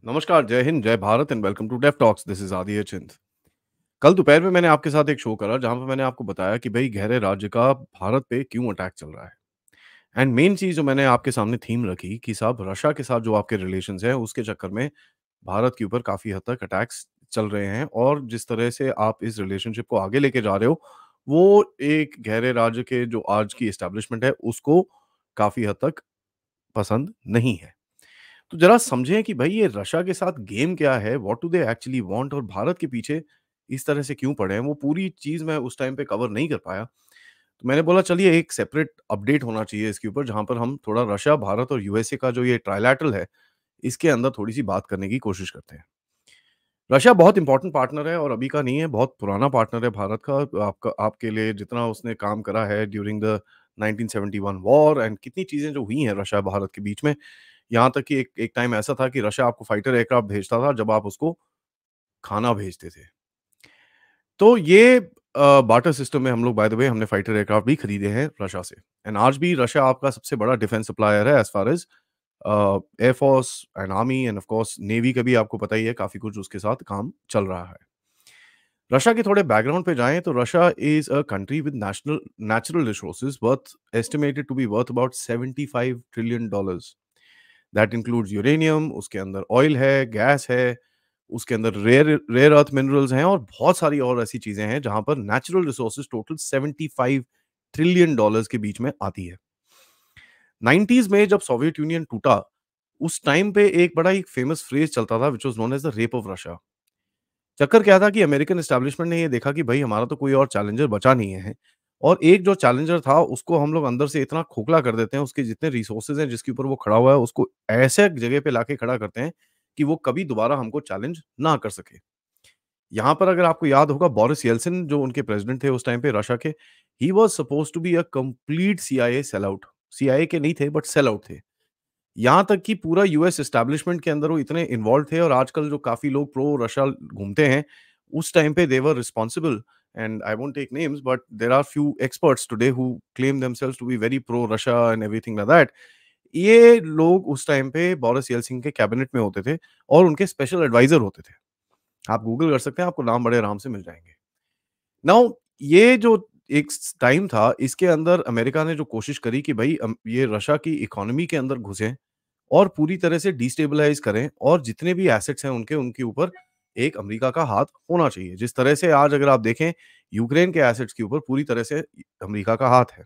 नमस्कार, जय हिंद, जय Bharat and welcome to Dave Talks. This is Aditya चिंत। कल दोपहर में मैंने आपके साथ एक शो करा जहाँ पे मैंने आपको बताया कि भई गहरे राज्य का भारत पे क्यों अटैक चल रहा है। एंड मेन चीज़ जो मैंने आपके सामने थीम रखी कि साहब रशिया के साथ जो आपके रिलेशंस हैं उसके चक्कर में भारत के ऊपर काफ़ी हद तक अटैक्स चल रहे हैं और जिस तरह से आप इस रिलेशनशिप को आगे लेके जा रहे हो, वो एक गहरे राज्य के जो आज की एस्टेब्लिशमेंट है उसको काफ़ी हद तक पसंद नहीं है। तो ज़रा समझें कि भई ये रशिया के साथ गेम क्या है? What do they actually want और भारत के पीछे इस तरह से क्यों पड़े हैं? वो पूरी चीज़ मैं उस टाइम पे कवर नहीं कर पाया। तो मैंने बोला चलिए एक सेपरेट अपडेट होना चाहिए इसके ऊपर जहाँ पर हम थोड़ा रशिया, भारत और यूएसए का जो ये ट्राइलैटरल है, इसके अंदर थोड़ी-सी बात करने की कोशिश करते हैं। रशिया बहुत इम्पोर्टेंट पार्टनर है और अभी का नहीं है, बहुत पुराना पार्टनर है भारत का। आपका आपके लिए जितना उसने काम करा है ड्यूरिंग द 1971 वॉर एंड कितनी चीज़ें जो हुई हैं रशिया, भारत के बीच में। यहाँ तक कि एक एक टाइम ऐसा था कि रशिया आपको फाइटर एयरक्राफ्ट भेजता था जब आप उसको खाना भेजते थे। तो ये बार्टर सिस्टम में हम लोग बाय द वे हमने फाइटर एयरक्राफ्ट भी खरीदे हैं रशिया से एंड आज भी रशिया आपका सबसे बड़ा डिफेंस सप्लायर है as far as air force and army end of course navy का भी आपको पता ही है काफ़ी कुछ उसके साथ काम चल रहा है। रशिया के थोड़े बैकग्राउंड पे जाएँ तो Russia is a country with natural resources worth estimated to be worth about $75 trillion. That includes uranium, उसके अंदर ऑयल है, गैस है, उसके अंदर रेयर रेयर अर्थ मिनरल्स हैं और बहुत सारी और ऐसी चीज़ें हैं जहाँ पर नेचुरल रिसोर्सेज़ टोटल $75 ट्रिलियन के बीच में आती है। 90s में जब सोवियत यूनियन टूटा, उस टाइम पे एक बड़ा ही फेमस फ्रेज़ चलता था which was known as the rape of Russia. चक्कर क्या था कि अमेरिकन एस्टेब्लिशमेंट ने ये देखा कि भई हमारा तो कोई और चैलेंजर बचा नहीं है और एक जो चैलेंजर था उसको हम लोग अंदर से इतना खोखला कर देते हैं, उसके जितने रिसोर्सेज़ हैं जिसके ऊपर वो खड़ा हुआ है उसको ऐसे जगह पे लाके खड़ा करते हैं कि वो कभी दोबारा हमको चैलेंज ना कर सके। यहाँ पर अगर आपको याद होगा बोरिस येल्सिन जो उनके प्रेज़िडेंट थे उस टाइम पे रशिया के, ही was supposed to be a complete CIA sell out. CIA के नहीं थे बट सेल आउट थे। यहाँ तक कि पूरा यूएस एस्टेब्लिशमेंट के अंदर वो इतने इन्वॉल्व थे और आजकल जो काफ़ी लोग प्रो रशिया घूमते हैं, उस टाइम पे they were responsible and I won't take names but there are few experts today who claim themselves to be very pro Russia and everything like that. ये लोग उस टाइम पे बोरिस येल्सिन के cabinet में होते थे और उनके स्पेशल एडवाइज़र होते थे। आप गूगल कर सकते हैं, आपको नाम बड़े आराम से मिल जाएँगे। नाउ ये जो एक टाइम था, इसके अंदर अमेरिका ने जो कोशिश करी कि भई ये रशिया की इकोनॉमी के अंदर घुसें और पूरी तरह से डिस्टेबलाइज़ करें और जितने भी एसेट्स हैं उनके, उनके ऊपर एक अमेरिका का हाथ होना चाहिए। जिस तरह से आज अगर आप देखें, यूक्रेन के एसेट्स के ऊपर पूरी तरह से अमेरिका का हाथ है।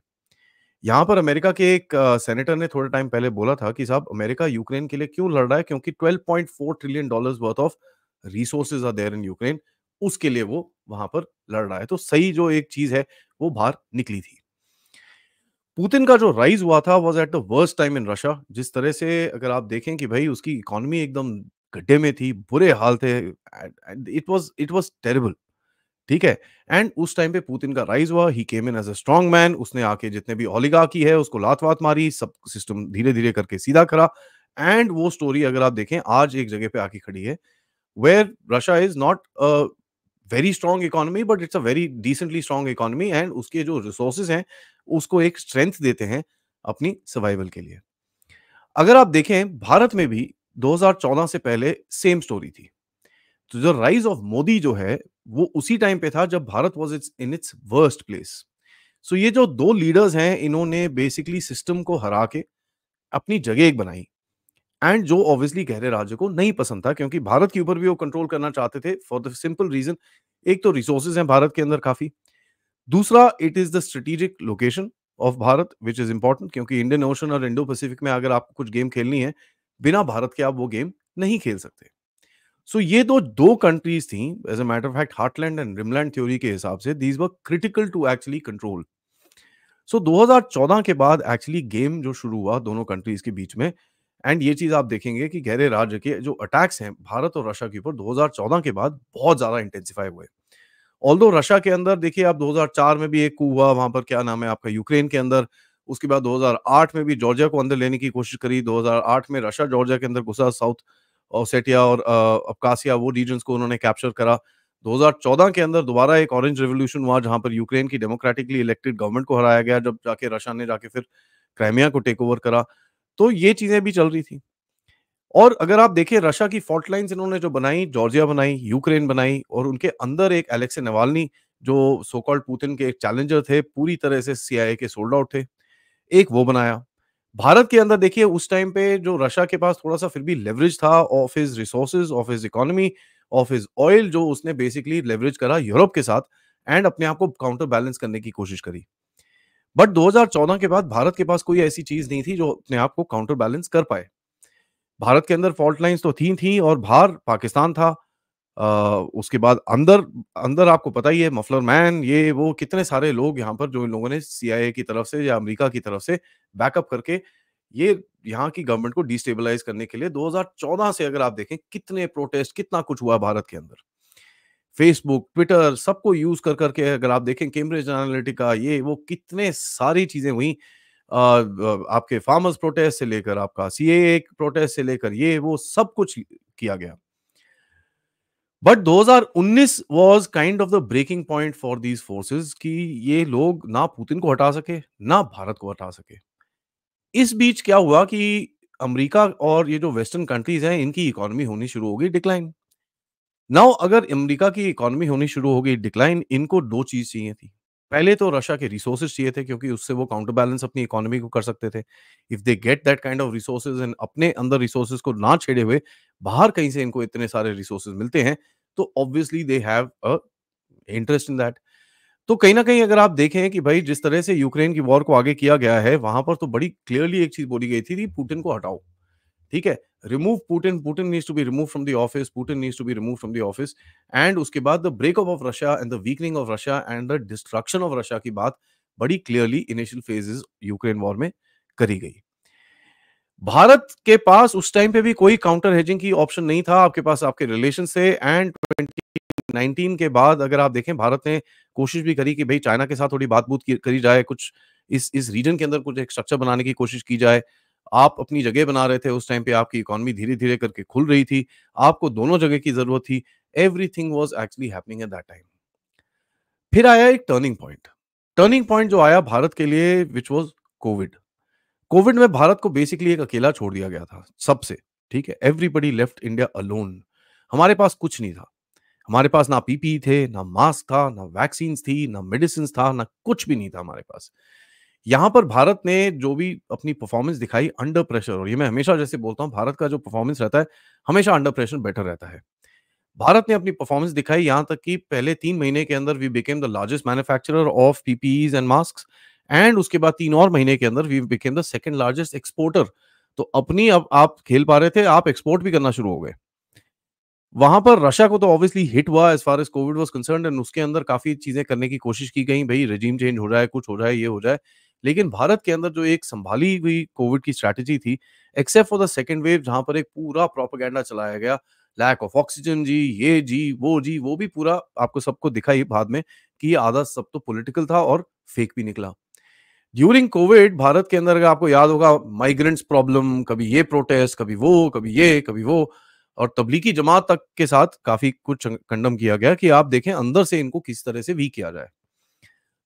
यहाँ पर अमेरिका के एक सेनेटर ने थोड़े टाइम पहले बोला था कि साहब अमेरिका यूक्रेन के लिए क्यों लड़ रहा है? क्योंकि $12.4 trillion worth of resources are there in Ukraine, उसके लिए वो वहाँ पर लड़ रहा है। तो सही जो एक चीज़ है, वो बाहर निकली थी। पुतिन का जो राइज़ हुआ था was at the worst time in Russia. जिस तरह से अगर आप देखें कि भई उसकी इकोनॉमी एकदम गड्ढे में थी, बुरे हाल थे एंड इट वाज़ टेरिबल। ठीक है? एंड उस टाइम पे पुतिन का राइज़ हुआ, ही केम इन एज़ अ स्ट्रांग मैन, उसने आके जितने भी ओलिगार्की है उसको लात-वात मारी, सब सिस्टम धीरे-धीरे करके सीधा करा एंड वो स्टोरी अगर आप देखें आज एक जगह पे आके खड़ी है, where Russia is not a very strong economy but it's a very decently strong economy and उसके जो रिसोर्सेज़ हैं, उसको एक स्ट्रेंथ देते हैं अपनी सर्वाइवल के लिए। अगर आप देखें भारत में भी 2014 से पहले सेम स्टोरी थी। तो जो राइज़ ऑफ मोदी जो है, वो उसी टाइम पे था जब Bharat was its in its worst place. So ये जो 2 लीडर्स हैं, इन्होंने बेसिकली सिस्टम को हरा के अपनी जगह एक बनाई एंड जो ऑब्वियसली गहरे राज्य को नहीं पसंद था क्योंकि भारत के ऊपर भी वो कंट्रोल करना चाहते थे फॉर द सिंपल रीज़न एक तो रिसोर्सेज़ हैं भारत के अंदर काफ़ी, दूसरा it is the strategic location of Bharat which is important क्योंकि इंडियन ओशन और इंडो पैसिफिक में अगर आपको कुछ गेम खेलनी है, बिना भारत के आप वो गेम नहीं खेल सकते। सो ये तो 2 कंट्रीज़ थी as a matter of fact heartland and rimland theory के हिसाब से these were critical to actually control. So 2014 के बाद एक्चुअली गेम जो शुरू हुआ दोनों कंट्रीज़ के बीच में एंड ये चीज़ आप देखेंगे कि गहरे राज्य के जो अटैक्स हैं भारत और रशिया के ऊपर 2014 के बाद बहुत ज़्यादा इंटेंसिफ़ाई हुए। ऑल्दो रशिया के अंदर देखिए आप 2004 में भी एक कू हुआ, वहाँ पर क्या नाम है आपका यूक्रेन के अंदर, उसके बाद 2008 में भी जॉर्जिया को अंदर लेने की कोशिश करी, 2008 में रशिया जॉर्जिया के अंदर घुसा, साउथ ओसेटिया और अब्खाज़िया वो रीजन्स को उन्होंने कैप्चर करा। 2014 के अंदर दोबारा एक ऑरेंज रिवॉल्यूशन हुआ जहाँ पर यूक्रेन की डेमोक्रेटिकली इलेक्टेड गवर्नमेंट को हराया गया, जब जाके रशिया ने जाके फिर क्राइमिया को टेक ओवर करा। तो ये चीज़ें भी चल रही थी। और अगर आप देखें रशिया की फॉल्ट लाइन्स इन्होंने जो बनाई, जॉर्जिया बनाई, यूक्रेन बनाई और उनके अंदर एक अलेक्सी नावाल्नी जो सो कॉल्ड पुतिन के एक चैलेंजर थे, पूरी तरह से सीआईए के सोल्ड आउट थे, एक वो बनाया। भारत के अंदर देखिए उस टाइम पे जो रशिया के पास थोड़ा-सा फिर भी लेवरेज था of his resources, of his economy, of his oil जो उसने बेसिकली लेवरेज करा यूरोप के साथ एंड अपने आप को काउंटर बैलेंस करने की कोशिश करी। बट 2014 के बाद भारत के पास कोई ऐसी चीज़ नहीं थी जो अपने आप को काउंटर बैलेंस कर पाए। भारत के अंदर फॉल्ट लाइन्स तो थी और बाहर पाकिस्तान था। अ, उसके बाद अंदर अंदर आपको पता ही है मफलर मैन ये वो कितने सारे लोग यहाँ पर जो इन लोगों ने सीआईए की तरफ से या अमेरिका की तरफ से बैकअप करके ये यहाँ की गवर्नमेंट को डिस्टेबलाइज़ करने के लिए 2014 से अगर आप देखें कितने प्रोटेस्ट कितना कुछ हुआ भारत के अंदर। फेसबुक, ट्विटर सबको यूज़ कर के अगर आप देखें कैम्ब्रिज एनालिटिका ये वो कितने सारी चीज़ें हुई। आपके फार्मर्स प्रोटेस्ट से लेकर आपका सीएए प्रोटेस्ट से लेकर ये वो सब कुछ किया गया। But 2019 was kind of the breaking point for these forces कि ये लोग ना पुतिन को हटा सके, ना भारत को हटा सके। इस बीच क्या हुआ कि अमेरिका और ये जो वेस्टर्न कंट्रीज़ हैं, इनकी इकोनॉमी होनी शुरू हो गई डिक्लाइन। नाउ अगर अमेरिका की इकोनॉमी होनी शुरू हो गई डिक्लाइन, इनको 2 चीज़ चाहिए थी। पहले तो रशिया के रिसोर्सेज़ चाहिए थे क्योंकि उससे वो काउंटर बैलेंस अपनी इकोनॉमी को कर सकते थे। If they get that kind of resources and अपने अंदर रिसोर्सेज़ को ना छेड़े हुए, बाहर कहीं से इनको इतने सारे रिसोर्सेज़ मिलते हैं, तो obviously they have a interest in that. तो कहीं न कहीं अगर आप देखें कि भाई जिस तरह से यूक्रेन की वॉर को आगे किया गया है, वहाँ पर तो बड़ी क्लियरली एक चीज़ बोली गई थी कि पुतिन को हटाओ। ठीक है? Remove Putin, Putin needs to be removed from the office, Putin needs to be removed from the office and उसके बाद the breakup of Russia and the weakening of Russia and the destruction of Russia की बात बड़ी clearly initial phases Ukraine war में करी गई। भारत के पास उस टाइम पे भी कोई काउंटर हेजिंग की ऑप्शन नहीं था, आपके पास आपके रिलेशन से एंड 2019 के बाद अगर आप देखें भारत ने कोशिश भी करी कि भई चाइना के साथ थोड़ी बात-बूत की करी जाए, कुछ इस रीजन के अंदर कुछ एक स्ट्रक्चर बनाने की कोशिश की जाए। आप अपनी जगह बना रहे थे, उस टाइम पे आपकी इकोनॉमी धीरे-धीरे करके खुल रही थी, आपको दोनों जगह की ज़रूरत थी। Everything was actually happening at that time. फिर आया एक टर्निंग पॉइंट। टर्निंग पॉइंट जो आया भारत के लिए व्हिच वाज़ कोविड। कोविड में भारत को बेसिकली एक अकेला छोड़ दिया गया था, सबसे, ठीक है? Everybody left India alone. हमारे पास कुछ नहीं था। हमारे पास ना पीपीई थे, ना मास्क था, ना वैक्सीन्स थी, ना मेडिसिन्स था, ना कुछ भी नहीं था हमारे पास। यहाँ पर भारत ने जो भी अपनी परफॉर्मेंस दिखाई अंडर प्रेशर और ये मैं हमेशा जैसे बोलता हूँ भारत का जो परफॉर्मेंस रहता है, हमेशा अंडर प्रेशर बेटर रहता है। भारत ने अपनी परफॉर्मेंस दिखाई यहाँ तक कि पहले 3 महीने के अंदर we became the largest manufacturer of PPEs and masks and उसके बाद 3 और महीने के अंदर we became the second largest exporter. तो अपनी अब आप खेल पा रहे थे, आप एक्सपोर्ट भी करना शुरू हो गए। वहाँ पर रशिया को तो ऑब्वियसली हिट हुआ as far as Covid was concerned and उसके अंदर काफ़ी चीज़ें करने की कोशिश की गई, भई रेजिम चेंज हो जाए, कुछ हो जाए, ये हो जाए। लेकिन भारत के अंदर जो एक सँभाली हुई कोविड की स्ट्रैटेजी थी, except for the second wave जहाँ पर एक पूरा प्रोपेगेंडा चलाया गया, लैक ऑफ ऑक्सीजन जी, ये जी, वो भी पूरा आपको सबको दिखा ही बाद में कि ये आधा सब तो पॉलिटिकल था और फेक भी निकला। ड्यूरिंग कोविड भारत के अंदर अगर आपको याद होगा माइग्रेंट्स प्रॉब्लम, कभी ये प्रोटेस्ट, कभी वो, कभी ये, कभी वो और तबलीगी जमात तक के साथ काफ़ी कुछ कंडम किया गया कि आप देखें अंदर से इनको किस तरह से वीक किया जाए।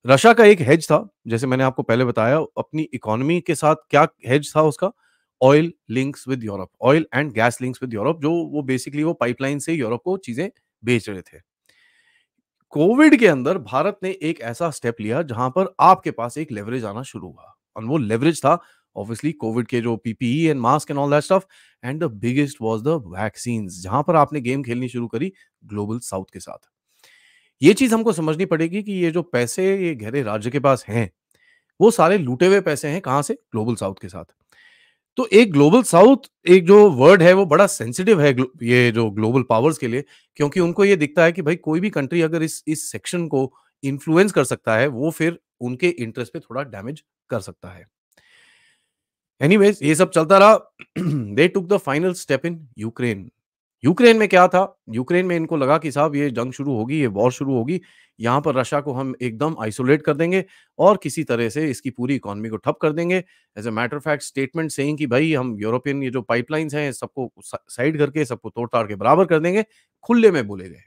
रशिया का एक हेज था, जैसे मैंने आपको पहले बताया अपनी इकोनॉमी के साथ क्या हेज था उसका? Oil links with Europe, oil and gas links with Europe जो वो बेसिकली वो पाइपलाइन से यूरोप को चीज़ें बेच रहे थे। कोविड के अंदर भारत ने एक ऐसा स्टेप लिया जहां पर आपके पास एक लेवरेज आना शुरू हुआ और वो लेवरेज था ऑब्वियसली कोविड के जो PPE and mask and all that stuff and the biggest was the vaccines जहां पर आपने गेम खेलनी शुरू करी ग्लोबल साउथ के साथ। ये चीज हमको समझनी पड़ेगी कि ये जो पैसे ये गहरे राज्य के पास हैं वो सारे लूटे हुए पैसे हैं कहां से? ग्लोबल साउथ के साथ। तो एक ग्लोबल साउथ एक जो वर्ड है वो बड़ा सेंसिटिव है ये जो ग्लोबल पावर्स के लिए क्योंकि उनको ये दिखता है कि भाई कोई भी कंट्री अगर इस सेक्शन को इन्फ्लुएंस कर सकता है वो फिर उनके इंटरेस्ट पे थोड़ा डैमेज कर सकता है। एनीवेज ये सब चलता रहा they took the final step in Ukraine. Ukraine में क्या था? यूक्रेन में इनको लगा कि साहब ये जंग शुरू होगी, ये वॉर शुरू होगी, यहाँ पर रशिया को हम एकदम आइसोलेट कर देंगे और किसी तरह से इसकी पूरी इकोनॉमी को ठप कर देंगे। As a matter of fact statement saying कि भई हम यूरोपियन ये जो पाइपलाइन्स हैं सबको साइड करके सबको तोड़-ताड़ के बराबर कर देंगे, खुले में बोले गए।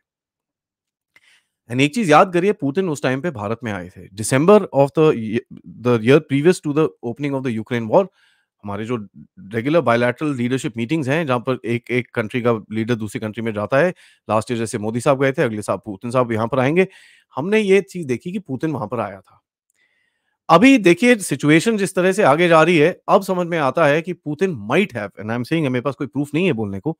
एंड एक चीज़ याद करिए पुतिन उस टाइम पे भारत में आए थे। December of the year previous to the opening of the Ukraine war हमारे जो रेगुलर बायलैटरल लीडरशिप मीटिंग्स हैं, जहाँ पर एक एक कंट्री का लीडर दूसरी कंट्री में जाता है। लास्ट ईयर जैसे मोदी साहब गए थे, अगले साल पुतिन साहब यहाँ पर आएँगे। हमने ये चीज़ देखी कि पुतिन वहाँ पर आया था। अभी देखिए सिचुएशन जिस तरह से आगे जा रही है, अब समझ में आता है कि Putin might have, and I am saying, मेरे पास कोई प्रूफ नहीं है बोलने को,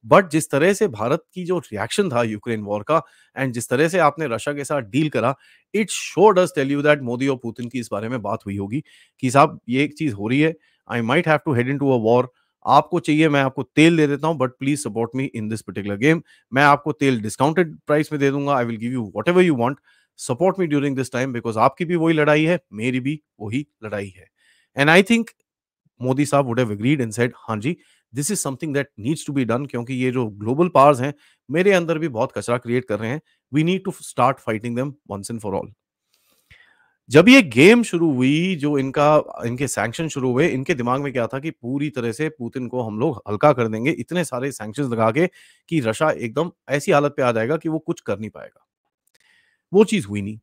बट जिस तरह से भारत की जो रिएक्शन था यूक्रेन वॉर का एंड जिस तरह से आपने रशिया के साथ डील करा, it sure does tell you that Modi और पुतिन की इस बारे में बात हुई होगी कि साहब ये एक चीज़ हो रही है, I might have to head into a war. आपको चाहिए मैं आपको तेल दे देता हूँ but please support me in this particular game. मैं आपको तेल डिस्काउंटेड प्राइस में दे दूँगा, I will give you whatever you want, support me during this time because आपकी भी वही लड़ाई है, मेरी भी वही लड़ाई है। एंड आई थिंक मोदी साहब would have agreed and said हाँ जी, this is something that needs to be done क्योंकि ये जो ग्लोबल पावर्स हैं, मेरे अंदर भी बहुत कचरा क्रिएट कर रहे हैं। We need to start fighting them once and for all. जब ये गेम शुरू हुई, जो इनके सैंक्शन शुरू हुए, इनके दिमाग में क्या था कि पूरी तरह से पुतिन को हम लोग हल्का कर देंगे, इतने सारे सैंक्शंस लगा के कि रशिया एकदम ऐसी हालत पे आ जाएगा कि वो कुछ कर नहीं पाएगा। वो चीज़ हुई नहीं।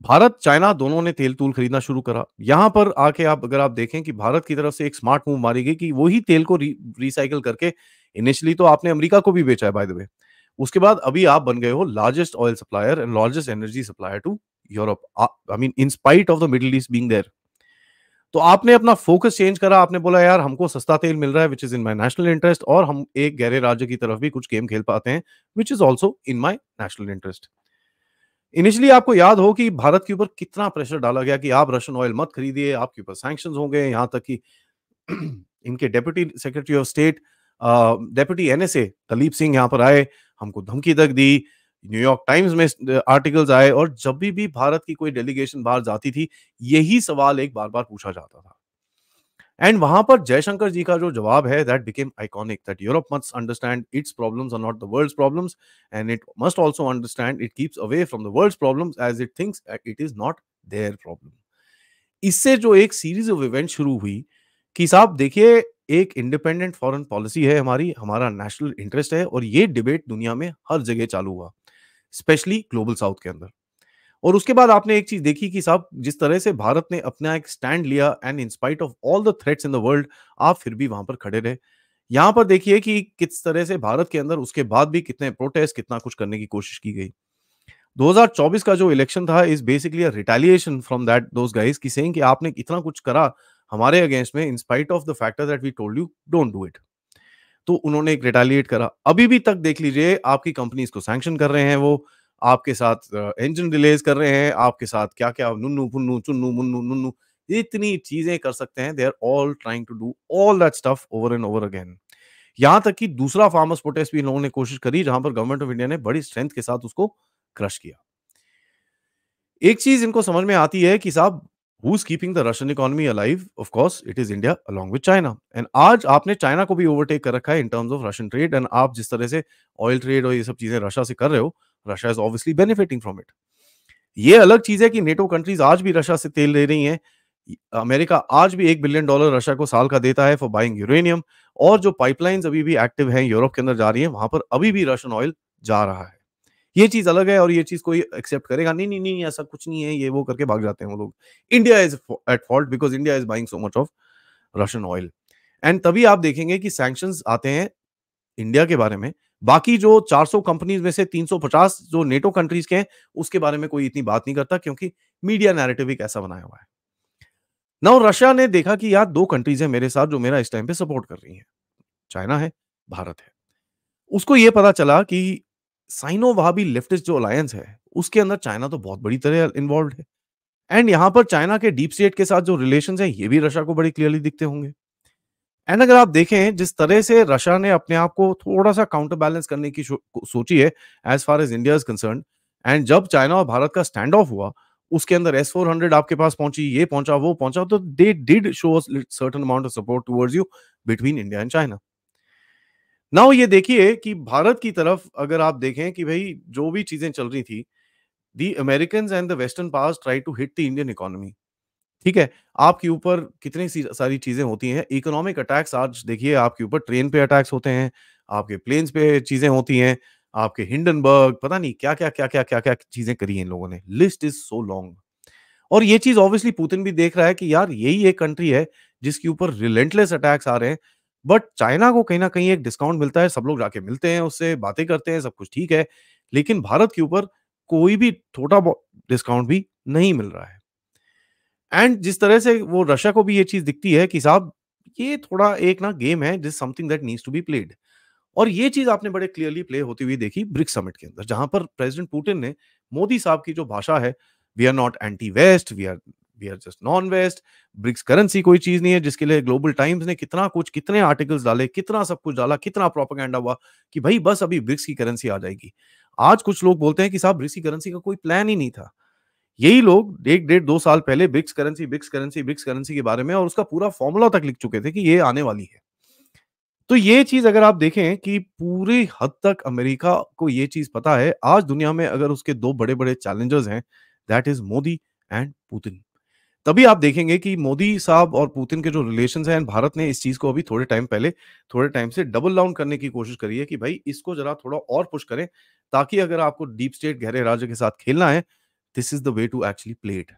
भारत, चाइना दोनों ने तेल-तूल खरीदना शुरू करा। यहाँ पर आके आप अगर आप देखें कि भारत की तरफ से एक स्मार्ट मूव मारी गई कि वही तेल को रिसाइकिल करके इनिशियली तो आपने अमेरिका को भी बेचा है बाय द वे। उसके बाद अभी आप बन गए हो largest oil supplier and largest energy supplier to Europe. I mean in spite of the Middle East being there. तो आपने अपना फोकस चेंज करा, आपने बोला यार हमको सस्ता तेल मिल रहा है which is in my national interest और हम एक गहरे राज्य की तरफ भी कुछ गेम खेल पाते हैं which is also in my national interest. Initially आपको याद हो कि भारत के ऊपर कितना प्रेशर डाला गया कि आप रशियन ऑयल मत खरीदिए, आपके ऊपर सैंक्शंस होंगे, यहाँ तक कि इनके deputy secretary of state deputy NSA Dalip Singh यहाँ पर आए, हमको धमकी तक दी, न्यूयॉर्क टाइम्स में आर्टिकल्स आए और जब भी भारत की कोई डेलीगेशन बाहर जाती थी, यही सवाल एक बार-बार पूछा जाता था। एंड वहां पर जयशंकर जी का जो जवाब है that became iconic that Europe must understand its problems are not the world's problems and it must also understand it keeps away from the world's problems as it thinks it is not their problem. इससे जो एक series of event शुरू हुई कि साहब देखिए, एक independent foreign policy है हमारी, हमारा नेशनल इंटरेस्ट है और ये डिबेट दुनिया में हर जगह चालू हुआ, स्पेशली ग्लोबल साउथ के अंदर। और उसके बाद आपने एक चीज देखी कि साहब जिस तरह से भारत ने अपना एक स्टैंड लिया and in spite of all the threats in the world, आप फिर भी वहां पर खड़े रहे। यहां पर देखिए कि किस तरह से भारत के अंदर उसके बाद भी कितने प्रोटेस्ट, कितना कुछ करने की कोशिश की गई। 2024 का जो इलेक्शन था is basically a retaliation from that those guys की सेइंग कि आपने इतना कुछ करा हमारे अगेंस्ट में in spite of the factor that we told you don't do it. तो उन्होंने एक रिटेलिएट करा। अभी भी तक देख लीजिए आपकी कंपनीज़ को सैंक्शन कर रहे हैं वो, आपके साथ इंजन डिलेज़ कर रहे हैं, आपके साथ क्या-क्या नुन्नू-पुन्नू, चुन्नू-मुन्नू, नुन्नू, इतनी चीज़ें कर सकते हैं। They are all trying to do all that stuff over and over again. यहाँ तक कि दूसरा फार्मर्स प्रोटेस्ट भी इन लोगों ने कोशिश करी, जहाँ पर गवर्नमेंट ऑफ इंडिया ने बड़ी स्ट्रेंथ के साथ उसको क्रश किया। एक चीज़ इनको समझ में आती है कि साहब who is keeping the Russian economy alive? Of course it is India along with China and आज आपने चाइना को भी ओवरटेक कर रखा है in terms of Russian trade and आप जिस तरह से ऑयल ट्रेड और ये सब चीज़ें रशिया से कर रहे हो, Russia is obviously benefiting from it. ये अलग चीज़ है कि नेटो कंट्रीज़ आज भी रशिया से तेल ले रही हैं। अमेरिका आज भी $1 बिलियन रशिया को साल का देता है फॉर बाइंग यूरेनियम और जो पाइपलाइन्स अभी भी एक्टिव हैं, यूरोप के अंदर जा रही हैं, वहाँ पर अभी भी रशियन ऑयल जा रहा है। ये चीज़ अलग है और ये चीज़ कोई एक्सेप्ट करेगा नहीं, नहीं, नहीं, ऐसा कुछ नहीं है, ये वो करके भाग जाते हैं वो लोग। India is at fault because India is buying so much of Russian oil and तभी आप देखेंगे कि सैंक्शंस आते हैं इंडिया के बारे में। बाकी जो 400 कंपनीज़ में से 350 जो नेटो कंट्रीज़ के हैं, उसके बारे में कोई इतनी बात नहीं करता क्योंकि मीडिया नैरेटिव एक ऐसा बनाया हुआ है। नाउ रशिया ने देखा कि यार 2 कंट्रीज़ हैं मेरे साथ जो मेरा इस टाइम पे सपोर्ट कर रही हैं। चाइना है, भारत है। उसको ये पता चला कि साइनो वहाबी लेफ्टिस्ट जो अलायंस है, उसके अंदर चाइना तो बहुत बड़ी तरह इन्वॉल्व्ड है एंड यहाँ पर चाइना के डीप स्टेट के साथ जो रिलेशंस हैं, ये भी रशिया को बड़े क्लियरली दिखते होंगे। एंड अगर आप देखें जिस तरह से रशिया ने अपने आप को थोड़ा-सा काउंटर बैलेंस करने की सोची है as far as India is concerned and जब चाइना और भारत का स्टैंड ऑफ हुआ, उसके अंदर एस-400 आपके पास पहुँची, ये पहुँचा, वो पहुँचा, तो they did show us certain amount of support towards you between India and China. Now ये देखिए कि भारत की तरफ अगर आप देखें कि भई जो भी चीज़ें चल रही थी, the Americans and the western powers try to hit the Indian economy. ठीक है? आपके ऊपर कितनी सी सारी चीज़ें होती हैं, इकोनॉमिक अटैक्स आज देखिए आपके ऊपर ट्रेन पे अटैक्स होते हैं, आपके प्लेन्स पे चीज़ें होती हैं, आपके हिंडनबर्ग पता नहीं क्या-क्या, क्या-क्या, क्या-क्या चीज़ें करी हैं इन लोगों ने। लिस्ट इज़ सो लॉन्ग और ये चीज़ ऑब्वियसली पुतिन भी देख रहा है कि यार यही एक कंट्री है जिसके ऊपर रिलेंटलेस अटैक्स आ रहे हैं। बट चाइना को कहीं न कहीं एक डिस्काउंट मिलता है, सब लोग जाके मिलते हैं उससे, बातें करते हैं, सब कुछ ठीक है। लेकिन भारत के ऊपर कोई भी छोटा बहुत डिस्काउंट भी नहीं मिल रहा है। एंड जिस तरह से वो रशिया को भी ये चीज़ दिखती है कि साहब ये थोड़ा एक ना गेम है, this something that needs to be played. और ये चीज़ आपने बड़े क्लियरली प्ले होती हुई देखी ब्रिक्स समिट के अंदर, जहाँ पर प्रेज़िडेंट पुतिन ने मोदी साहब की जो भाषा है, we are not anti west, we are just non west, BRICS currency कोई चीज़ नहीं है, जिसके लिए ग्लोबल टाइम्स ने कितना कुछ, कितने आर्टिकल्स डाले, कितना सब कुछ डाला, कितना प्रोपेगेंडा हुआ कि भई बस अभी ब्रिक्स की करेंसी आ जाएगी। आज कुछ लोग बोलते हैं कि साहब ब्रिक्स की करेंसी का कोई प्लान ही नहीं था। यही लोग 1 डेढ़ 2 साल पहले BRICS currency, BRICS currency, BRICS currency के बारे में और उसका पूरा फ़ॉर्मूला तक लिख चुके थे कि ये आने वाली है। तो ये चीज़ अगर आप देखें कि पूरी हद तक अमेरिका को ये चीज़ पता है, आज दुनिया में अगर उसके 2 बड़े-बड़े चैलेंजर्स हैं, that is Modi and Putin. तभी आप देखेंगे कि मोदी साहब और पुतिन के जो रिलेशंस हैं, भारत ने इस चीज़ को अभी थोड़े टाइम से डबल डाउन करने की कोशिश करी है कि भाई इसको ज़रा थोड़ा और पुश करें, ताकि अगर आपको डीप स्टेट गहरे राज्य के साथ खेलना है, this is the way to actually play it.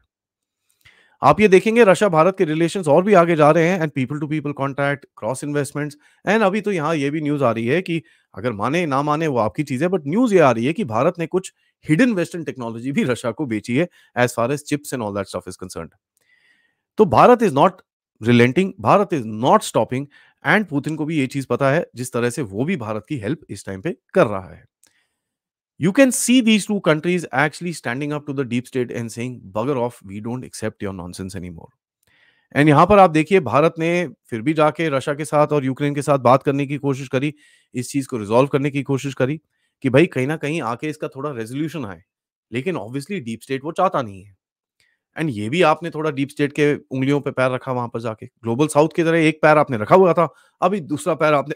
आप ये देखेंगे रशिया भारत के रिलेशंस और भी आगे जा रहे हैं and people to people contact, cross investments and अभी तो यहाँ ये भी न्यूज़ आ रही है कि अगर माने ना माने वो आपकी चीज़ है, बट न्यूज़ ये आ रही है कि भारत ने कुछ हिडन वेस्टर्न टेक्नोलॉजी भी रशिया को बेची है as far as chips and all that stuff is concerned. तो Bharat is not relenting, Bharat is not stopping and Putin को भी ये चीज़ पता है, जिस तरह से वो भी भारत की हेल्प इस टाइम पे कर रहा है। You can see these two countries actually standing up to the deep state and saying, "Bugger off, we don't accept your nonsense anymore." And यहाँ पर आप देखिए भारत ने फिर भी जाके रशिया के साथ और यूक्रेन के साथ बात करने की कोशिश करी, इस चीज़ को रिज़ॉल्व करने की कोशिश करी कि भाई कहीं न कहीं आके इसका थोड़ा रेज़ोल्यूशन आए। लेकिन ऑब्वियसली डीप स्टेट वो चाहता नहीं है। एंड ये भी आपने थोड़ा डीप स्टेट के उँगलियों पे पैर रखा वहाँ पर जाके। ग्लोबल साउथ की तरह एक पैर आपने रखा हुआ था, अभी दूसरा पैर आपने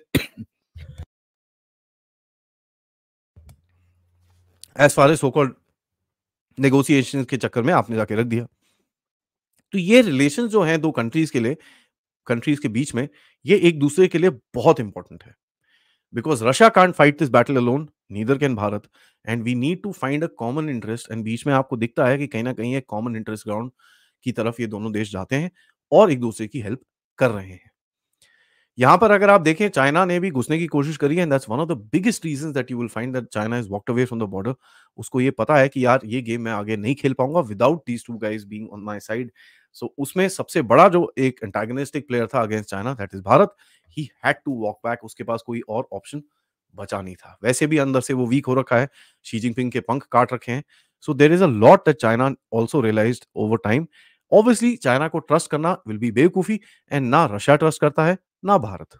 as far as so called negotiations के चक्कर में आपने जाके रख दिया। तो ये रिलेशंस जो हैं 2 कंट्रीज़ के बीच में, ये एक-दूसरे के लिए बहुत इम्पोर्टेंट है। Because Russia can't fight this battle alone, neither can Bharat and we need to find a common interest and बीच में आपको दिखता है कि कहीं न कहीं एक कॉमन इंटरेस्ट ग्राउंड की तरफ ये दोनों देश जाते हैं और एक-दूसरे की हेल्प कर रहे हैं। यहाँ पर अगर आप देखें चाइना ने भी घुसने की कोशिश करी है and that's one of the biggest reasons that you will find that China has walked away from the border. उसको ये पता है कि यार ये गेम मैं आगे नहीं खेल पाऊँगा without these 2 guys being on my side. So उसमें सबसे बड़ा जो एक एंटागोनिस्टिक प्लेयर था against China that is Bharat. He had to walk back, उसके पास कोई और ऑप्शन बचा नहीं था। वैसे भी अंदर से वो वीक हो रखा है, शी जिनपिंग के पंख काट रखे हैं। So there is a lot that China also realized over time. Obviously China को ट्रस्ट करना विल बी बेवकूफ़ी एंड ना रशिया ट्रस्ट करता है, ना भारत।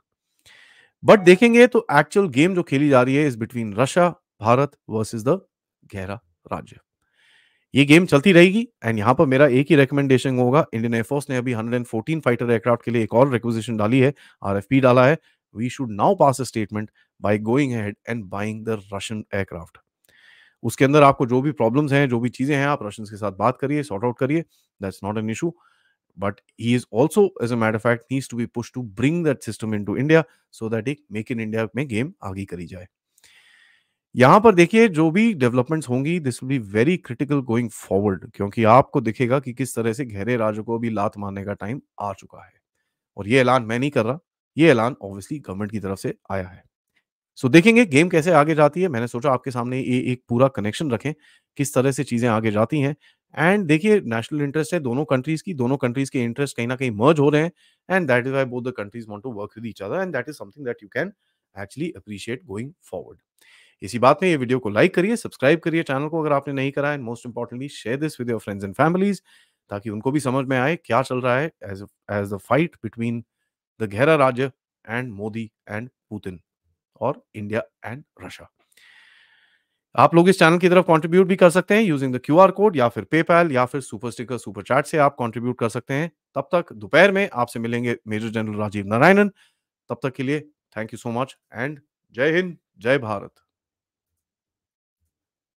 बट देखेंगे तो एक्चुअल गेम जो खेली जा रही है is between Russia, Bharat versus the गहरा राज्य। ये गेम चलती रहेगी एंड यहाँ पर मेरा एक ही रिकमेंडेशन होगा, इंडियन एयरफोर्स ने अभी 114 फाइटर एयरक्राफ्ट के लिए एक और रिक्विजिशन डाली है, आरएफपी डाला है। We should now pass a statement by going ahead and buying the Russian aircraft. उसके अंदर आपको जो भी प्रॉब्लम्स हैं, जो भी चीज़ें हैं, आप रशियंस के साथ बात करिए, सॉर्ट आउट करिए, that's not an issue. But he is also, as a matter of fact, needs to be pushed to bring that system into India so that एक मेक इन इंडिया में game आगे करी जाए। यहाँ पर देखिए जो भी डेवलपमेंट्स होंगी this will be very critical going forward, क्योंकि आपको दिखेगा कि किस तरह से गहरे राज्यों को भी लात मारने का टाइम आ चुका है। और ये ऐलान मैं नहीं कर रहा, ये ऐलान ऑब्वियसली गवर्नमेंट की तरफ से आया है। सो देखेंगे गेम कैसे आगे जाती है। मैंने सोचा आपके सामने ये एक पूरा कनेक्शन रखें, किस तरह से चीज़ें आगे जाती हैं। एंड देखिए नेशनल इंटरेस्ट है दोनों कंट्रीज़ की, दोनों कंट्रीज़ के इंटरेस्ट कहीं न कहीं मर्ज हो रहे हैं and that is why both the countries want to work with each other and that is something that you can actually appreciate going forward. इसी बात में ये वीडियो को लाइक करिए, सब्सक्राइब करिए चैनल को अगर आपने नहीं करा है and most importantly share this with your friends and families, ताकि उनको भी समझ में आए क्या चल रहा है as the fight between the गहरा राज्य एंड मोदी एंड पुतिन और इंडिया एंड रशिया। आप लोग इस चैनल की तरफ कंट्रीब्यूट भी कर सकते हैं यूजिंग द क्यूआर कोड या फिर पेपैल या फिर सुपर स्टिकर, सुपर चैट से आप कंट्रीब्यूट कर सकते हैं। तब तक दोपहर में आपसे मिलेंगे मेजर जनरल राजीव नारायणन। तब तक के लिए thank you so much and जय हिंद, जय भारत।